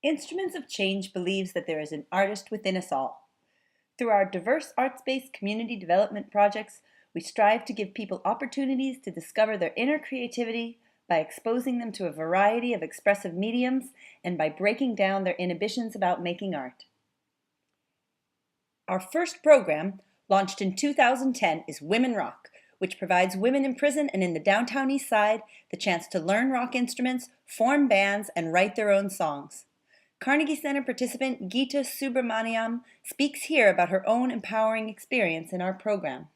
Instruments of Change believes that there is an artist within us all. Through our diverse arts-based community development projects, we strive to give people opportunities to discover their inner creativity by exposing them to a variety of expressive mediums and by breaking down their inhibitions about making art. Our first program, launched in 2010, is Women Rock, which provides women in prison and in the downtown East Side the chance to learn rock instruments, form bands, and write their own songs. Carnegie Center participant Geeta Subramaniam speaks here about her own empowering experience in our program.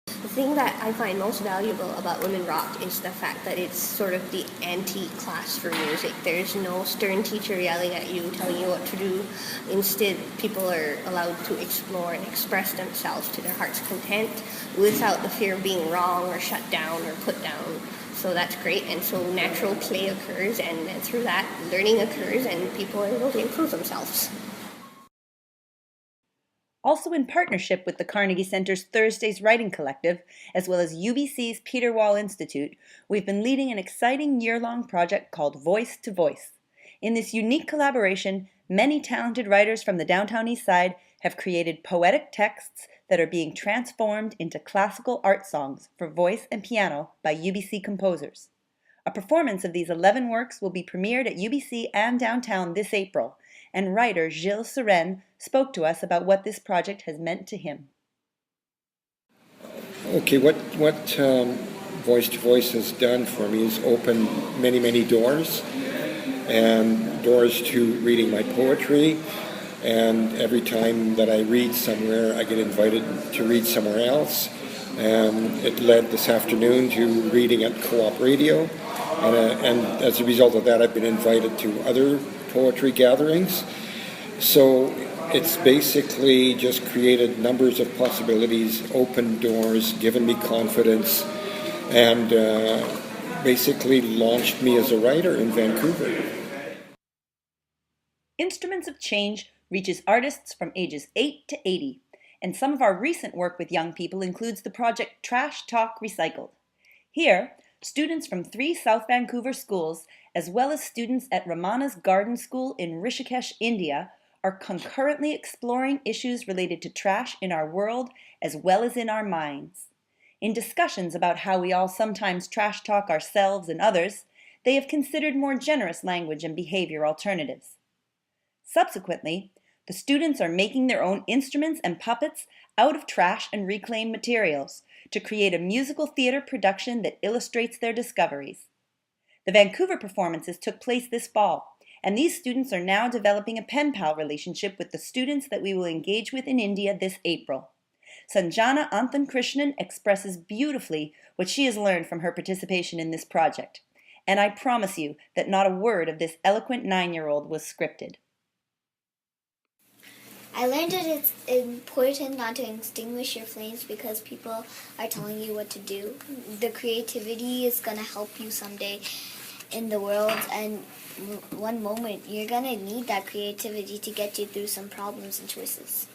The thing that I find most valuable about Women Rock is the fact that it's sort of the anti-class for music. There's no stern teacher yelling at you, telling you what to do. Instead, people are allowed to explore and express themselves to their heart's content without the fear of being wrong or shut down or put down. So that's great, and so natural play occurs, and through that, learning occurs, and people are able to improve themselves. Also in partnership with the Carnegie Center's Thursdays Writing Collective, as well as UBC's Peter Wall Institute, we've been leading an exciting year-long project called Voice to Voice. In this unique collaboration, many talented writers from the downtown East Side have created poetic texts that are being transformed into classical art songs for voice and piano by UBC composers. A performance of these 11 works will be premiered at UBC and downtown this April, and writer Gilles Seren spoke to us about what this project has meant to him. Okay, what Voice to Voice has done for me is open many doors, and doors to reading my poetry, and every time that I read somewhere, I get invited to read somewhere else. It led this afternoon to reading at Co-op Radio, and as a result of that, I've been invited to other poetry gatherings. So it's basically just created numbers of possibilities, opened doors, given me confidence, and basically launched me as a writer in Vancouver. Instruments of Change reaches artists from ages 8 to 80, and some of our recent work with young people includes the project Trash Talk Recycled. Here, students from 3 South Vancouver schools, as well as students at Ramana's Garden School in Rishikesh, India, are concurrently exploring issues related to trash in our world as well as in our minds. In discussions about how we all sometimes trash talk ourselves and others, they have considered more generous language and behavior alternatives. Subsequently, the students are making their own instruments and puppets out of trash and reclaimed materials to create a musical theater production that illustrates their discoveries. The Vancouver performances took place this fall, and these students are now developing a pen pal relationship with the students that we will engage with in India this April. Sanjana Anthan Krishnan expresses beautifully what she has learned from her participation in this project, and I promise you that not a word of this eloquent 9-year-old was scripted. I learned that it's important not to extinguish your flames because people are telling you what to do. The creativity is going to help you someday in the world, and one moment you're going to need that creativity to get you through some problems and choices.